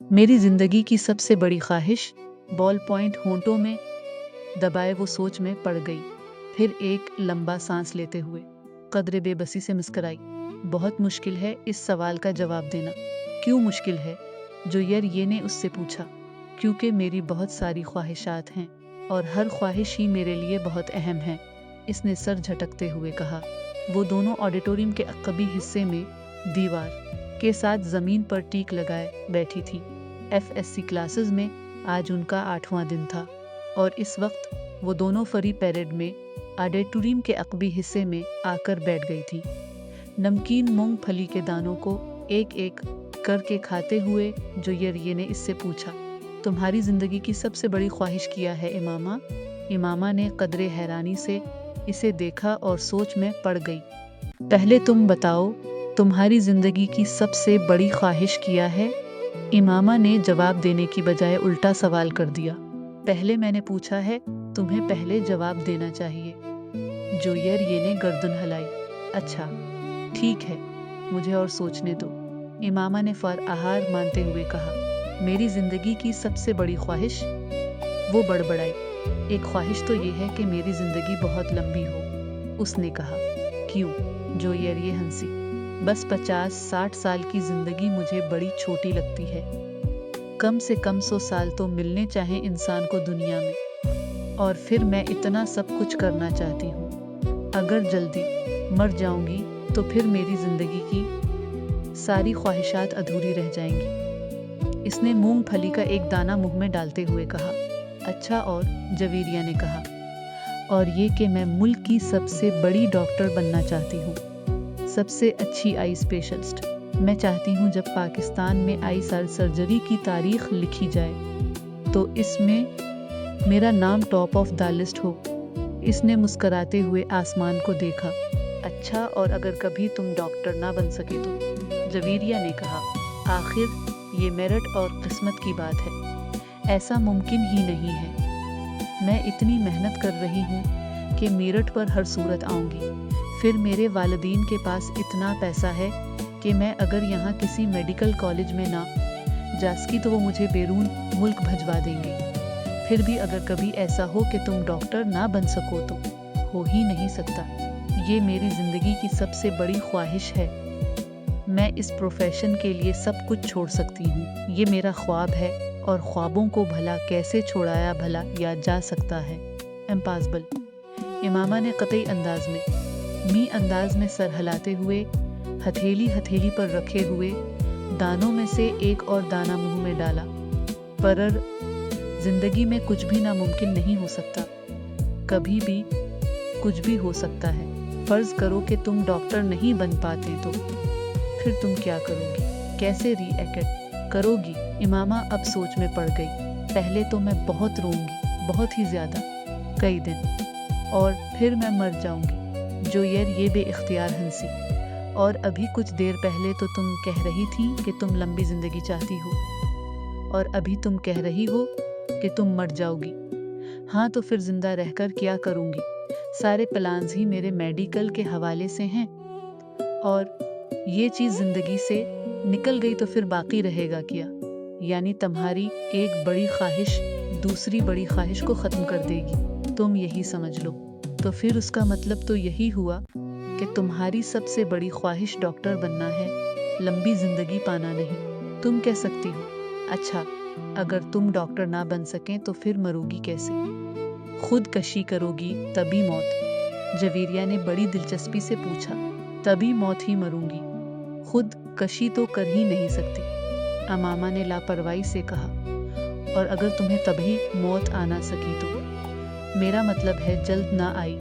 मेरी जिंदगी की सबसे बड़ी ख्वाहिश। बॉल पॉइंट होंठों में दबाए वो सोच में पड़ गई। फिर एक लंबा सांस लेते हुए कदरे बेबसी से मुस्कुराई। बहुत मुश्किल है इस सवाल का जवाब देना। क्यों मुश्किल है? जोयर ने उससे पूछा। क्योंकि मेरी बहुत सारी ख्वाहिशात हैं और हर ख्वाहिश ही मेरे लिए बहुत अहम है, इसने सर झटकते हुए कहा। वो दोनों ऑडिटोरियम के अक़बी हिस्से में दीवार के साथ ज़मीन पर टीक लगाए बैठी थी। FSC क्लासेस में आज उनका 8वां दिन था और इस वक्त वो दोनों फरी पैरेड में ऑडिटोरियम के अक़बी हिस्से में आकर बैठ गई थी। नमकीन मूंगफली के दानों को एक एक करके खाते हुए जोयर ने इससे पूछा, तुम्हारी ज़िंदगी की सबसे बड़ी ख्वाहिश क्या है इमामा? इमामा ने कदरे हैरानी से इसे देखा और सोच में पड़ गई। पहले तुम बताओ, तुम्हारी ज़िंदगी की सबसे बड़ी ख्वाहिश क्या है? इमामा ने जवाब देने की बजाय उल्टा सवाल कर दिया। पहले मैंने पूछा है, तुम्हें पहले जवाब देना चाहिए। जोयर ने गर्दन हिलाई। अच्छा ठीक है, मुझे और सोचने दो, इमामा ने फौर आहार मानते हुए कहा। मेरी जिंदगी की सबसे बड़ी ख्वाहिश, वो बड़बड़ाई। एक ख्वाहिश तो ये है कि मेरी जिंदगी बहुत लंबी हो, उसने कहा। क्यों? जोयर हंसी। बस 50-60 साल की जिंदगी मुझे बड़ी छोटी लगती है। कम से कम 100 साल तो मिलने चाहे इंसान को दुनिया में, और फिर मैं इतना सब कुछ करना चाहती हूँ। अगर जल्दी मर जाऊंगी तो फिर मेरी जिंदगी की सारी ख्वाहिशात अधूरी रह जाएंगी। इसने मूंगफली का एक दाना मुंह में डालते हुए कहा। अच्छा, और? जवेरिया ने कहा। और ये कि मैं मुल्क की सबसे बड़ी डॉक्टर बनना चाहती हूँ, सबसे अच्छी आई स्पेशलिस्ट। मैं चाहती हूँ जब पाकिस्तान में आई सर्जरी की तारीख लिखी जाए तो इसमें मेरा नाम टॉप ऑफ द लिस्ट हो। इसने मुस्कराते हुए आसमान को देखा। अच्छा, और अगर कभी तुम डॉक्टर ना बन सके तो? जवेरिया ने कहा। आखिर ये मेरिट और किस्मत की बात है, ऐसा मुमकिन ही नहीं है। मैं इतनी मेहनत कर रही हूँ कि मेरिट पर हर सूरत आऊँगी। फिर मेरे वालिदैन के पास इतना पैसा है कि मैं अगर यहाँ किसी मेडिकल कॉलेज में ना जा सकी तो वो मुझे बैरून मुल्क भिजवा देंगे। फिर भी अगर कभी ऐसा हो कि तुम डॉक्टर ना बन सको तो? हो ही नहीं सकता। ये मेरी ज़िंदगी की सबसे बड़ी ख्वाहिश है। मैं इस प्रोफेशन के लिए सब कुछ छोड़ सकती हूँ। ये मेरा ख्वाब है और ख्वाबों को भला कैसे छोड़ाया भला या जा सकता है? इम्पॉसिबल। इमामा ने कतई अंदाज में सर हिलाते हुए हथेली पर रखे हुए दानों में से एक और दाना मुंह में डाला। पर जिंदगी में कुछ भी नामुमकिन नहीं हो सकता। कभी भी कुछ भी हो सकता है। फर्ज करो कि तुम डॉक्टर नहीं बन पाते तो फिर तुम क्या करोगी? कैसे रिएक्ट करोगी? इमामा अब सोच में पड़ गई। पहले तो मैं बहुत रोऊंगी, बहुत ही ज्यादा, कई दिन, और फिर मैं मर जाऊंगी। जोयर ये बेइख्तियार हंसी। और अभी कुछ देर पहले तो तुम कह रही थी कि तुम लंबी जिंदगी चाहती हो, और अभी तुम कह रही हो कि तुम मर जाओगी। हाँ, तो फिर जिंदा रहकर क्या करूंगी? सारे प्लान्स ही मेरे मेडिकल के हवाले से हैं, और ये चीज़ ज़िंदगी से निकल गई तो फिर बाकी रहेगा क्या? यानी तुम्हारी एक बड़ी ख्वाहिश दूसरी बड़ी ख्वाहिश को ख़त्म कर देगी, तुम यही समझ लो। तो फिर उसका मतलब तो यही हुआ कि तुम्हारी सबसे बड़ी ख्वाहिश डॉक्टर बनना है, लंबी ज़िंदगी पाना नहीं। तुम कह सकती हो, अच्छा अगर तुम डॉक्टर ना बन सकें तो फिर मरोगी कैसे? खुदकशी करोगी तभी मौत? जवेरिया ने बड़ी दिलचस्पी से पूछा। तभी मौत ही मरूंगी, खुदकशी तो कर ही नहीं सकती, इमामा ने लापरवाही से कहा। और अगर तुम्हें तभी मौत आना सकी तो? मेरा मतलब है जल्द ना आई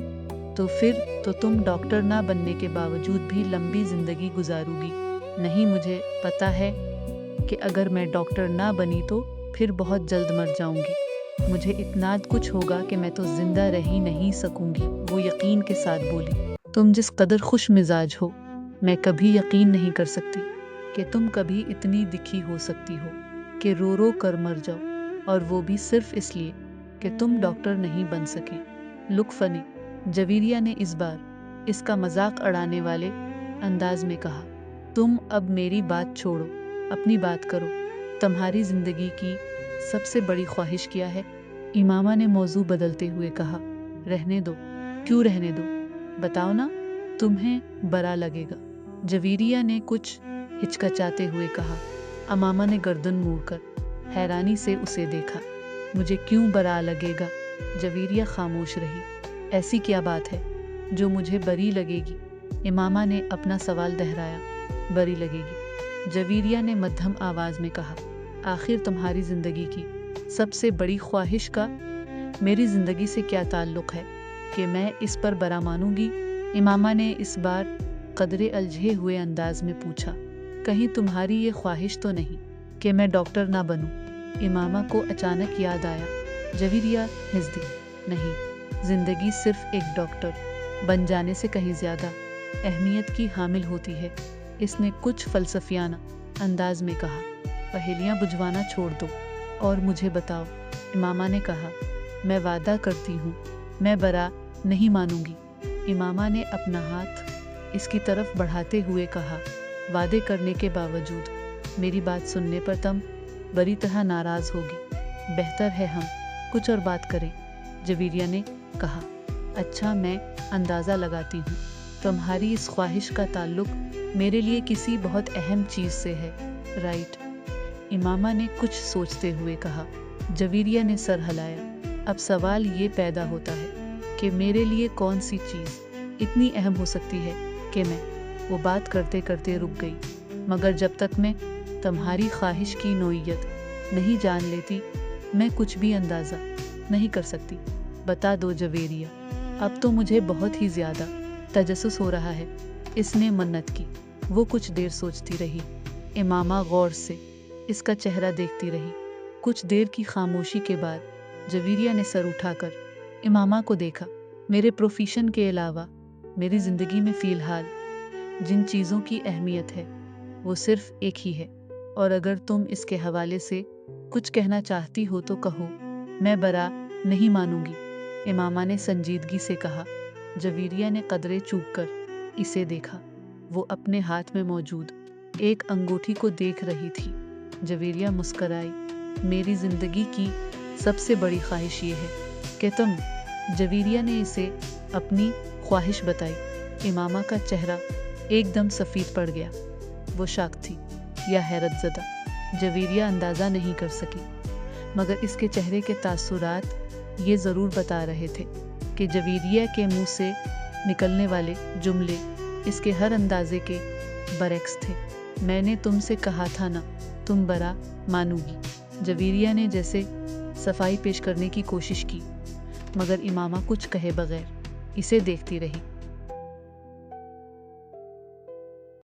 तो फिर तो तुम डॉक्टर ना बनने के बावजूद भी लंबी जिंदगी गुजारोगी। नहीं, मुझे पता है कि अगर मैं डॉक्टर ना बनी तो फिर बहुत जल्द मर जाऊंगी। मुझे इतना कुछ होगा कि मैं तो जिंदा रह ही नहीं सकूंगी, वो यकीन के साथ बोली। तुम जिस कदर खुश मिजाज हो, मैं कभी यकीन नहीं कर सकती कि तुम कभी इतनी दिखी हो सकती हो कि रो रो कर मर जाओ, और वो भी सिर्फ इसलिए कि तुम डॉक्टर नहीं बन सके। लुक फनी, जवेरिया ने इस बार इसका मजाक उड़ाने वाले अंदाज में कहा। तुम अब मेरी बात छोड़ो, अपनी बात करो। तुम्हारी जिंदगी की सबसे बड़ी ख्वाहिश क्या है? इमामा ने मौजू बदलते हुए कहा। रहने दो। क्यों रहने दो? बताओ ना, तुम्हें बुरा लगेगा। जवीरिया ने कुछ हिचकिचाते हुए कहा। इमामा ने गर्दन मोड़कर हैरानी से उसे देखा। मुझे क्यों बुरा लगेगा? जवीरिया खामोश रही। ऐसी क्या बात है जो मुझे बुरी लगेगी? इमामा ने अपना सवाल दोहराया। बुरी लगेगी, जवीरिया ने मध्यम आवाज में कहा। आखिर तुम्हारी जिंदगी की सबसे बड़ी ख्वाहिश का मेरी जिंदगी से क्या ताल्लुक है कि मैं इस पर बुरा मानूंगी? इमामा ने इस बार कदरे उलझे हुए अंदाज में पूछा। कहीं तुम्हारी ये ख्वाहिश तो नहीं कि मैं डॉक्टर ना बनूं? इमामा को अचानक याद आया। जवीरिया हंस दी। नहीं, जिंदगी सिर्फ एक डॉक्टर बन जाने से कहीं ज्यादा अहमियत की हामिल होती है, इसने कुछ फलसफियाना अंदाज में कहा। पहेलियां बुझवाना छोड़ दो और मुझे बताओ, इमामा ने कहा। मैं वादा करती हूँ, मैं बुरा नहीं मानूंगी। इमामा ने अपना हाथ इसकी तरफ बढ़ाते हुए कहा। वादे करने के बावजूद मेरी बात सुनने पर तुम बुरी तरह नाराज होगी। बेहतर है हम कुछ और बात करें, जवीरिया ने कहा। अच्छा, मैं अंदाज़ा लगाती हूँ तुम्हारी इस ख्वाहिश का ताल्लुक मेरे लिए किसी बहुत अहम चीज़ से है, राइट? इमामा ने कुछ सोचते हुए कहा। जवीरिया ने सर हिलाया। अब सवाल ये पैदा होता है कि मेरे लिए कौन सी चीज़ इतनी अहम हो सकती है कि मैं वो बात करते करते रुक गई। मगर जब तक मैं तुम्हारी ख्वाहिश की नोयत नहीं जान लेती, मैं कुछ भी अंदाज़ा नहीं कर सकती। बता दो जवेरिया, अब तो मुझे बहुत ही ज़्यादा तजस्सुस हो रहा है। इसने मन्नत की। वो कुछ देर सोचती रही। इमामा गौर से इसका चेहरा देखती रही। कुछ देर की खामोशी के बाद जवीरिया ने सर उठाकर इमामा को देखा। मेरे प्रोफेशन के अलावा मेरी ज़िंदगी में फ़िलहाल जिन चीज़ों की अहमियत है वो सिर्फ एक ही है, और अगर तुम इसके हवाले से कुछ कहना चाहती हो तो कहो। मैं बुरा नहीं मानूंगी, इमामा ने संजीदगी से कहा। जवीरिया ने कदरे चूक कर इसे देखा। वो अपने हाथ में मौजूद एक अंगूठी को देख रही थी। जवीरिया मुस्कराई। मेरी जिंदगी की सबसे बड़ी ख्वाहिश ये है कि तुम। जवीरिया ने इसे अपनी ख्वाहिश बताई। इमामा का चेहरा एकदम सफ़ेद पड़ गया। वो शाक थी या हैरत ज़दा, जवीरिया अंदाज़ा नहीं कर सकी, मगर इसके चेहरे के तासुरात ये ज़रूर बता रहे थे कि जवीरिया के मुंह से निकलने वाले जुमले इसके हर अंदाजे के बरक्स थे। मैंने तुमसे कहा था ना, तुम बुरा मानोगी। जवीरिया ने जैसे सफाई पेश करने की कोशिश की, मगर इमामा कुछ कहे बगैर इसे देखती रही।